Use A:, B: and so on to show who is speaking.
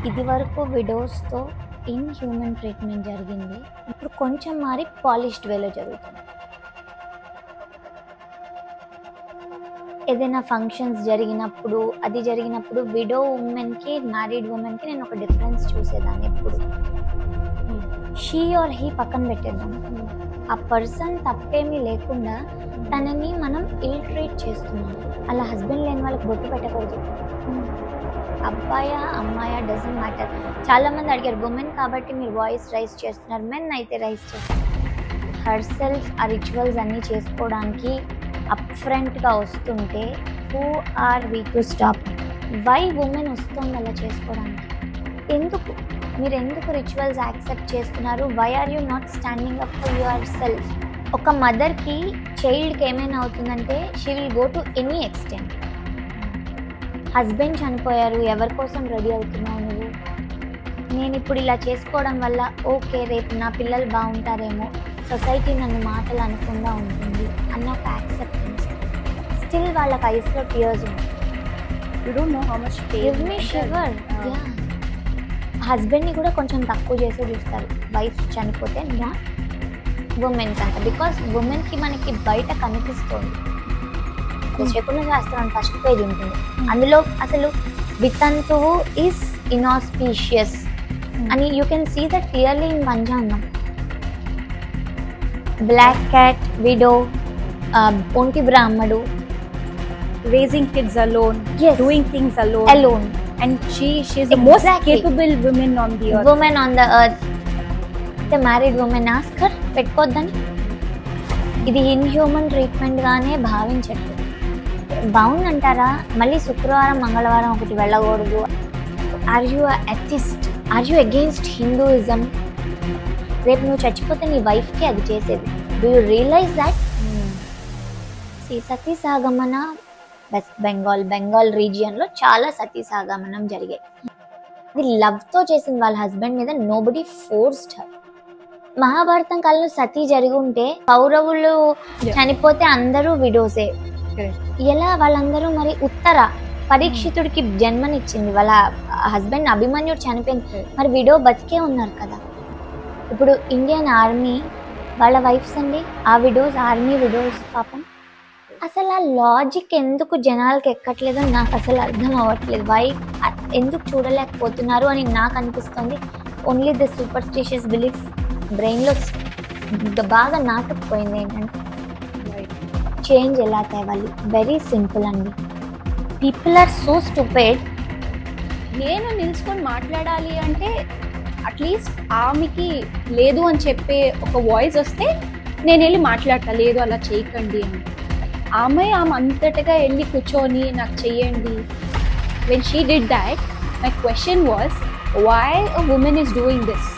A: ఇది వరకు విడోస్తో inhuman treatment జరిగింది. ఇప్పుడు కొంచెం మారి పాలిష్డ్ వేలో జరుగుతుంది. ఏదైనా ఫంక్షన్స్ జరిగినప్పుడు, అది జరిగినప్పుడు విడో వుమెన్‌కి, మ్యారీడ్ వుమెన్‌కి నేను ఒక డిఫరెన్స్ చూసేదాన్ని ఎప్పుడు. షీ ఆర్ హీ పక్కన పెట్టేద్దాం. ఆ పర్సన్ తప్పేమీ లేకుండా తనని మనం ఇల్ ట్రీట్ చేస్తున్నాం. అలా హస్బెండ్ లేని వాళ్ళకి బొట్టు పెట్టకూడదు. అబ్బాయా అమ్మాయా డజంట్ మ్యాటర్. చాలామంది అడిగారు ఉమెన్ కాబట్టి మీరు వాయిస్ రైజ్ చేస్తున్నారు, మెన్ అయితే రైజ్ చేస్తారు. హర్ సెల్ఫ్ ఆ రిచువల్స్ అన్నీ చేసుకోవడానికి అప్ ఫ్రంట్గా వస్తుంటే who are we to stop? Why women వస్తుంది అలా చేసుకోవడానికి? ఎందుకు మీరు ఎందుకు రిచువల్స్ యాక్సెప్ట్ చేస్తున్నారు? Why are you not standing up for yourself? ఒక మదర్కి చైల్డ్కి ఏమైనా అవుతుందంటే she will go to any extent. Husband చనిపోయారు, ఎవరి కోసం రెడీ అవుతున్నావు నువ్వు? నేను ఇప్పుడు ఇలా చేసుకోవడం వల్ల ఓకే రేపు నా పిల్లలు బాగుంటారేమో, సొసైటీ నన్ను మాటలు అనకుండా ఉంటుంది అన్న ఒక యాక్సెప్టెన్స్. స్టిల్ వాళ్ళకి ఐస్లో టీయర్స్ ఉన్నాయి.
B: You don't know how much
A: give me shiver. హస్బెండ్ని కూడా కొంచెం తక్కువ చేసే చూస్తారు వైఫ్ చనిపోతే, నాట్ ఉమెన్కి అంత. బికాస్ ఉమెన్కి మనకి బయట కనిపిస్తుంది. శకున శాస్త్రం ఫస్ట్ పేజ్ ఉంటుంది, అందులో అసలు వితంతువు ఈస్ ఇనాస్పీషియస్ అని you can see that clearly in panchangam. Black cat, widow, ఒంటి బ్రాహ్మడు,
B: raising kids alone,
A: Yes.
B: doing things alone,
A: alone,
B: and she's the most
A: Exactly.
B: capable woman on the earth.
A: woman on the earth. The married woman ask her పెట్టుకోద్దని. ఇది inhuman treatment గానే భావించట్లేదు. బాగుందంటారా? మళ్ళీ శుక్రవారం మంగళవారం ఒకటి వెళ్ళకూడదు. Are you atheist? Are you against Hinduism? రేపు నువ్వు చచ్చిపోతే నీ వైఫ్కి అది చేసేది. Do you realize that? సతీ సాగమన వెస్ట్ బెంగాల్ రీజియన్లో చాలా సతీ సాగమనం జరిగాయి. అది లవ్తో చేసిన వాళ్ళ హస్బెండ్ మీద. Nobody forced her. మహాభారతం కాలంలో సతీ జరిగి ఉంటే కౌరవులు చనిపోతే అందరూ విడోసే. ఎలా వాళ్ళందరూ? మరి ఉత్తర పరీక్షితుడికి జన్మనిచ్చింది, వాళ్ళ హస్బెండ్ అభిమన్యుడు చనిపోయింది, మరి విడో బతికే ఉన్నారు కదా. ఇప్పుడు ఇండియన్ ఆర్మీ వాళ్ళ వైఫ్స్ అండి, ఆ విడోస్, ఆర్మీ విడోస్ పాపం. అసలు ఆ లాజిక్ ఎందుకు జనాలకి ఎక్కట్లేదో నాకు అసలు అర్థం అవ్వట్లేదు. వై ఎందుకు చూడలేకపోతున్నారు అని నాకు అనిపిస్తుంది. ఓన్లీ ద సూపర్స్టిషియస్ బిలీఫ్ బ్రెయిన్లో బాగా నాటుకుపోయింది. ఏంటంటే చేంజ్ ఎలా తేవాలి? వెరీ సింపుల్ అండి. People are so stupid.
B: నేను నిల్చుకొని మాట్లాడాలి అంటే అట్లీస్ట్ ఆమెకి లేదు అని చెప్పే ఒక వాయిస్ వస్తే నేను వెళ్ళి మాట్లాడతా, లేదు అలా చేయకండి అని. ఆమె అంతటగా వెళ్ళి కూర్చొని నాకు చెయ్యండి. When she did that, my question was why a woman is doing this?